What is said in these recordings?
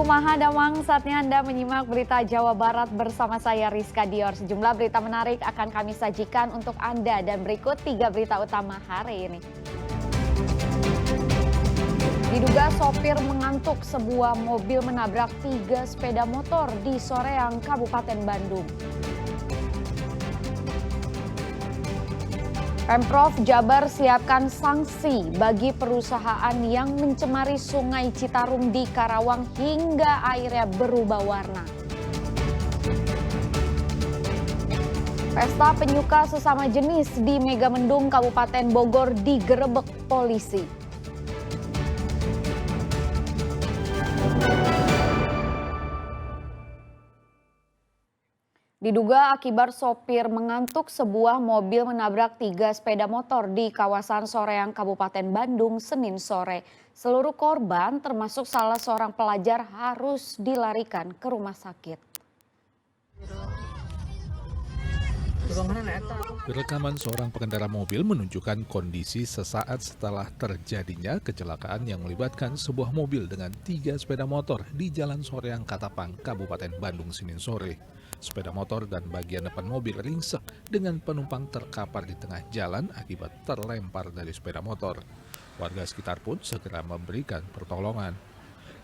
Kumaha Damang, saatnya Anda menyimak berita Jawa Barat bersama saya Rizka Dior. Sejumlah berita menarik akan kami sajikan untuk Anda dan berikut 3 berita utama hari ini. Diduga sopir mengantuk, sebuah mobil menabrak 3 sepeda motor di Soreang, Kabupaten Bandung. Pemprov Jabar siapkan sanksi bagi perusahaan yang mencemari Sungai Citarum di Karawang hingga airnya berubah warna. Pesta penyuka sesama jenis di Megamendung, Kabupaten Bogor digerebek polisi. Diduga akibat sopir mengantuk, sebuah mobil menabrak 3 sepeda motor di kawasan Soreang, Kabupaten Bandung, Senin sore. Seluruh korban, termasuk salah seorang pelajar, harus dilarikan ke rumah sakit. Rekaman seorang pengendara mobil menunjukkan kondisi sesaat setelah terjadinya kecelakaan yang melibatkan sebuah mobil dengan 3 sepeda motor di Jalan Soreang Katapang, Kabupaten Bandung, Senin sore. Sepeda motor dan bagian depan mobil ringsek dengan penumpang terkapar di tengah jalan akibat terlempar dari sepeda motor. Warga sekitar pun segera memberikan pertolongan.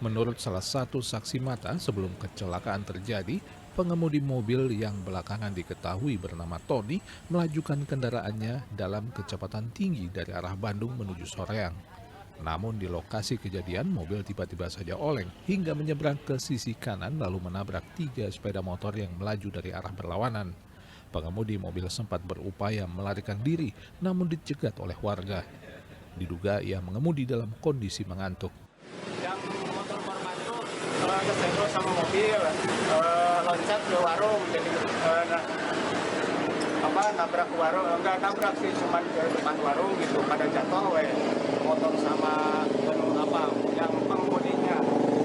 Menurut salah satu saksi mata, sebelum kecelakaan terjadi, pengemudi mobil yang belakangan diketahui bernama Tony melajukan kendaraannya dalam kecepatan tinggi dari arah Bandung menuju Soreang. Namun di lokasi kejadian, mobil tiba-tiba saja oleng hingga menyeberang ke sisi kanan lalu menabrak 3 sepeda motor yang melaju dari arah berlawanan. Pengemudi mobil sempat berupaya melarikan diri namun dicegat oleh warga. Diduga ia mengemudi dalam kondisi mengantuk. Yang motor korban itu kesenggol sama mobil, loncat ke warung, jadi nabrak ke warung, enggak nabrak sih, cuma ke depan warung gitu, pada jatuh motor sama yang pengemudinya.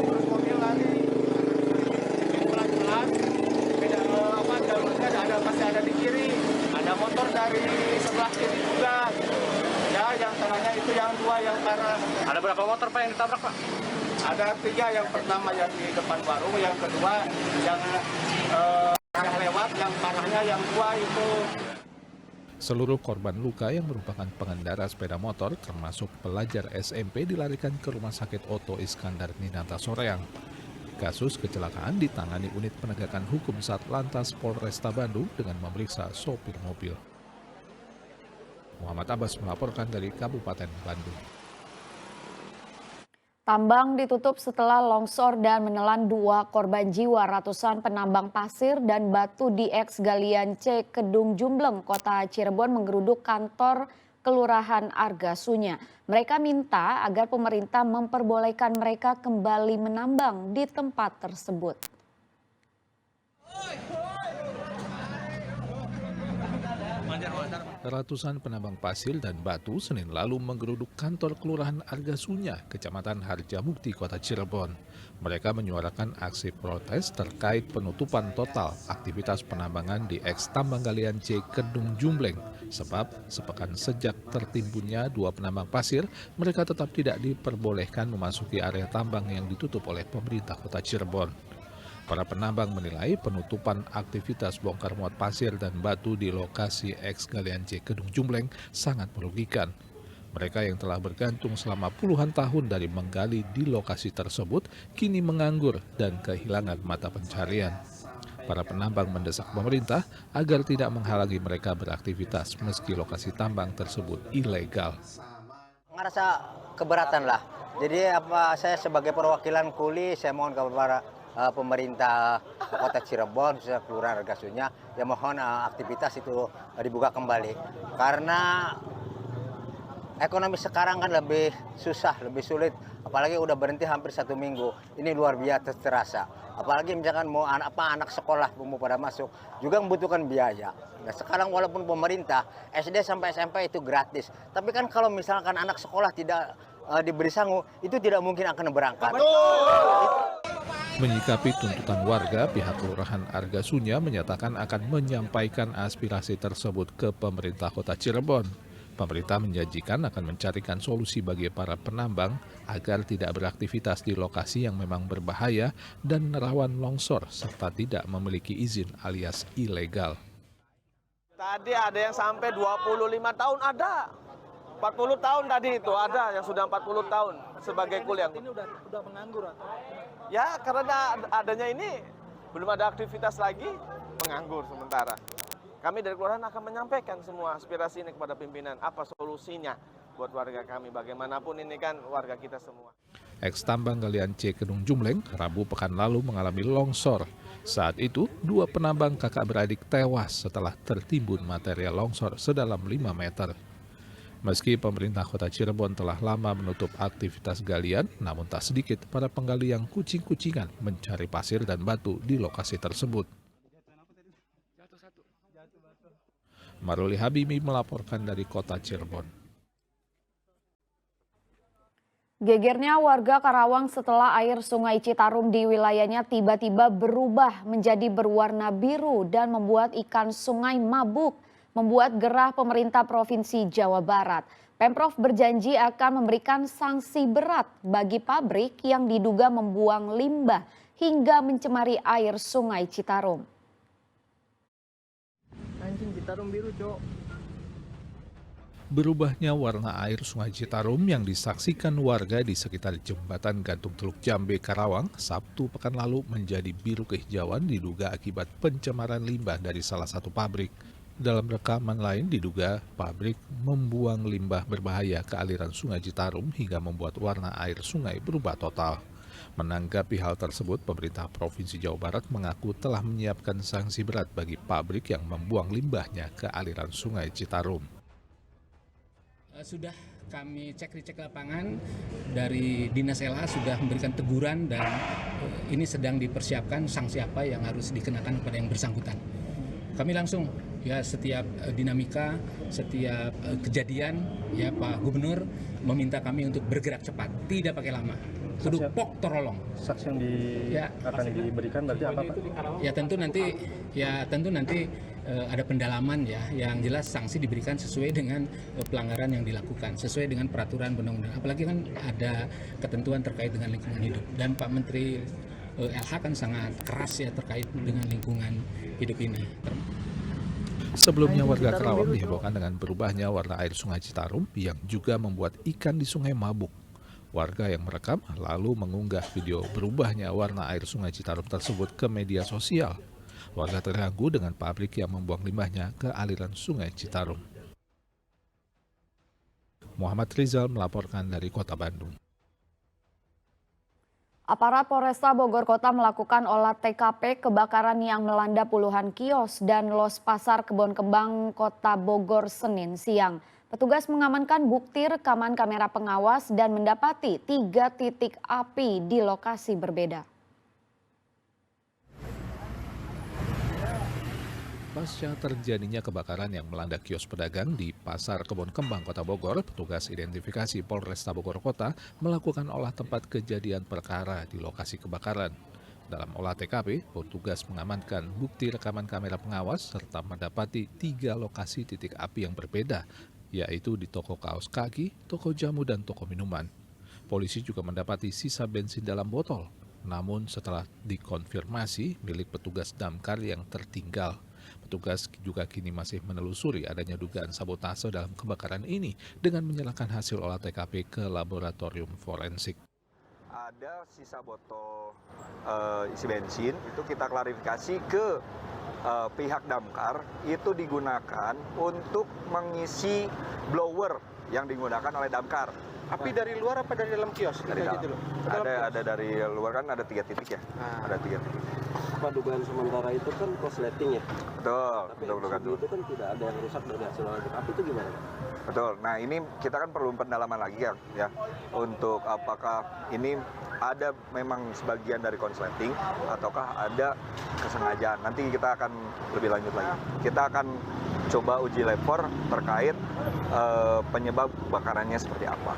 Terus mobil lari pelan-pelan, jalurnya pasti ada di kiri, ada motor dari sebelah kiri juga gitu. Ya, yang tengahnya itu yang 2 yang parah. Ada berapa motor Pak yang ditabrak Pak? Ada 3, yang pertama yang di depan warung, yang kedua yang lewat, yang parahnya yang 2 itu. Seluruh korban luka yang merupakan pengendara sepeda motor termasuk pelajar SMP dilarikan ke Rumah Sakit Otto Iskandar Ninata Soreang. Kasus kecelakaan ditangani unit penegakan hukum Satlantas Polresta Bandung dengan memeriksa sopir mobil. Muhammad Abbas melaporkan dari Kabupaten Bandung. Tambang ditutup setelah longsor dan menelan 2 korban jiwa. Ratusan penambang pasir dan batu di eks galian C Kedung Jumbleng, Kota Cirebon menggeruduk kantor Kelurahan Argasunya. Mereka minta agar pemerintah memperbolehkan mereka kembali menambang di tempat tersebut. Ratusan penambang pasir dan batu Senin lalu menggeruduk kantor Kelurahan Argasunya, Kecamatan Harjamukti, Kota Cirebon. Mereka menyuarakan aksi protes terkait penutupan total aktivitas penambangan di eks tambang galian C Kedung Jumbleng. Sebab sepekan sejak tertimbunnya 2 penambang pasir, mereka tetap tidak diperbolehkan memasuki area tambang yang ditutup oleh pemerintah Kota Cirebon. Para penambang menilai penutupan aktivitas bongkar muat pasir dan batu di lokasi eks galian C Kedung Jumbleng sangat merugikan. Mereka yang telah bergantung selama puluhan tahun dari menggali di lokasi tersebut kini menganggur dan kehilangan mata pencarian. Para penambang mendesak pemerintah agar tidak menghalangi mereka beraktivitas meski lokasi tambang tersebut ilegal. Ngerasa keberatan lah. Jadi saya sebagai perwakilan kuli, saya mohon kepada pemerintah Kota Cirebon, khususnya Kelurahan Argasunya, yang mohon aktivitas itu dibuka kembali. Karena ekonomi sekarang kan lebih susah, lebih sulit. Apalagi udah berhenti hampir 1 minggu. Ini luar biasa terasa. Apalagi misalkan mau anak sekolah mau pada masuk, juga membutuhkan biaya. Nah, sekarang walaupun pemerintah SD sampai SMP itu gratis, tapi kan kalau misalkan anak sekolah tidak diberi sangu, itu tidak mungkin akan berangkat. Menyikapi tuntutan warga, pihak Kelurahan Argasunya menyatakan akan menyampaikan aspirasi tersebut ke pemerintah Kota Cirebon. Pemerintah menjanjikan akan mencarikan solusi bagi para penambang agar tidak beraktivitas di lokasi yang memang berbahaya dan rawan longsor serta tidak memiliki izin alias ilegal. Tadi ada yang sampai 25 tahun ada. 40 tahun tadi itu ada yang sudah 40 tahun sebagai kuliah. Ini udah menganggur atau? Ya karena adanya ini belum ada aktivitas lagi, menganggur sementara. Kami dari kelurahan akan menyampaikan semua aspirasi ini kepada pimpinan, apa solusinya buat warga kami. Bagaimanapun ini kan warga kita semua. Ex-tambang galian C Kedung Jumleng Rabu pekan lalu mengalami longsor. Saat itu, 2 penambang kakak beradik tewas setelah tertimbun material longsor sedalam 5 meter. Meski pemerintah kota Cirebon telah lama menutup aktivitas galian, namun tak sedikit para penggali yang kucing-kucingan mencari pasir dan batu di lokasi tersebut. Maruli Habibi melaporkan dari kota Cirebon. Gegernya warga Karawang setelah air Sungai Citarum di wilayahnya tiba-tiba berubah menjadi berwarna biru dan membuat ikan sungai mabuk, membuat gerah pemerintah Provinsi Jawa Barat. Pemprov berjanji akan memberikan sanksi berat bagi pabrik yang diduga membuang limbah hingga mencemari air Sungai Citarum. Anjing Citarum biru, Cok. Berubahnya warna air Sungai Citarum yang disaksikan warga di sekitar jembatan gantung Teluk Jambe, Karawang, Sabtu pekan lalu menjadi biru kehijauan diduga akibat pencemaran limbah dari salah satu pabrik. Dalam rekaman lain diduga pabrik membuang limbah berbahaya ke aliran Sungai Citarum hingga membuat warna air sungai berubah total. Menanggapi hal tersebut, pemerintah Provinsi Jawa Barat mengaku telah menyiapkan sanksi berat bagi pabrik yang membuang limbahnya ke aliran Sungai Citarum. Sudah kami cek lapangan dari Dinas LH sudah memberikan teguran dan ini sedang dipersiapkan sanksi apa yang harus dikenakan kepada yang bersangkutan. Kami langsung ya setiap dinamika, setiap kejadian ya Pak Gubernur meminta kami untuk bergerak cepat, tidak pakai lama. Kudu pok torolong. Saksi yang akan diberikan berarti apa Pak? Ya tentu nanti ada pendalaman ya, yang jelas sanksi diberikan sesuai dengan pelanggaran yang dilakukan, sesuai dengan peraturan undang-undang. Apalagi kan ada ketentuan terkait dengan lingkungan hidup dan Pak Menteri LH kan sangat keras ya terkait dengan lingkungan hidup ini. Sebelumnya warga Karawang dihebohkan dengan berubahnya warna air Sungai Citarum yang juga membuat ikan di sungai mabuk. Warga yang merekam lalu mengunggah video berubahnya warna air Sungai Citarum tersebut ke media sosial. Warga terganggu dengan pabrik yang membuang limbahnya ke aliran Sungai Citarum. Muhammad Rizal melaporkan dari Kota Bandung. Aparat Polresta Bogor Kota melakukan olah TKP kebakaran yang melanda puluhan kios dan los pasar Kebon Kembang Kota Bogor Senin siang. Petugas mengamankan bukti rekaman kamera pengawas dan mendapati 3 titik api di lokasi berbeda. Pasca terjadinya kebakaran yang melanda kios pedagang di Pasar Kebon Kembang Kota Bogor, petugas identifikasi Polresta Bogor Kota melakukan olah tempat kejadian perkara di lokasi kebakaran. Dalam olah TKP, petugas mengamankan bukti rekaman kamera pengawas serta mendapati 3 lokasi titik api yang berbeda, yaitu di toko kaos kaki, toko jamu, dan toko minuman. Polisi juga mendapati sisa bensin dalam botol, namun setelah dikonfirmasi milik petugas damkar yang tertinggal. Petugas juga kini masih menelusuri adanya dugaan sabotase dalam kebakaran ini dengan menyerahkan hasil olah TKP ke laboratorium forensik. Ada sisa botol isi bensin, itu kita klarifikasi ke pihak damkar, itu digunakan untuk mengisi blower yang digunakan oleh damkar. Api dari luar apa dari dalam kios? Dari dalam. Ada dari luar kan ada 3 titik ya. Ada 3 titik. Apa dugaan sementara itu kan korsleting ya? Betul. Tapi Betul. itu kan tidak ada yang rusak dari hasil olah TKP itu gimana? Betul. Nah ini kita kan perlu pendalaman lagi ya untuk apakah ini ada memang sebagian dari konsleting ataukah ada kesengajaan. Nanti kita akan lebih lanjut lagi. Kita akan coba uji lapor terkait penyebab kebakarannya seperti apa.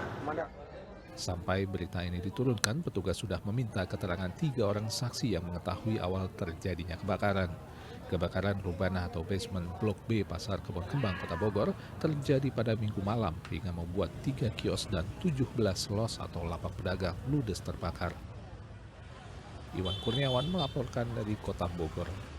Sampai berita ini diturunkan, petugas sudah meminta keterangan 3 orang saksi yang mengetahui awal terjadinya kebakaran. Kebakaran Rubana atau basement Blok B Pasar Kebon Kembang, Kota Bogor terjadi pada Minggu malam hingga membuat 3 kios dan 17 los atau lapak pedagang ludes terbakar. Iwan Kurniawan melaporkan dari Kota Bogor.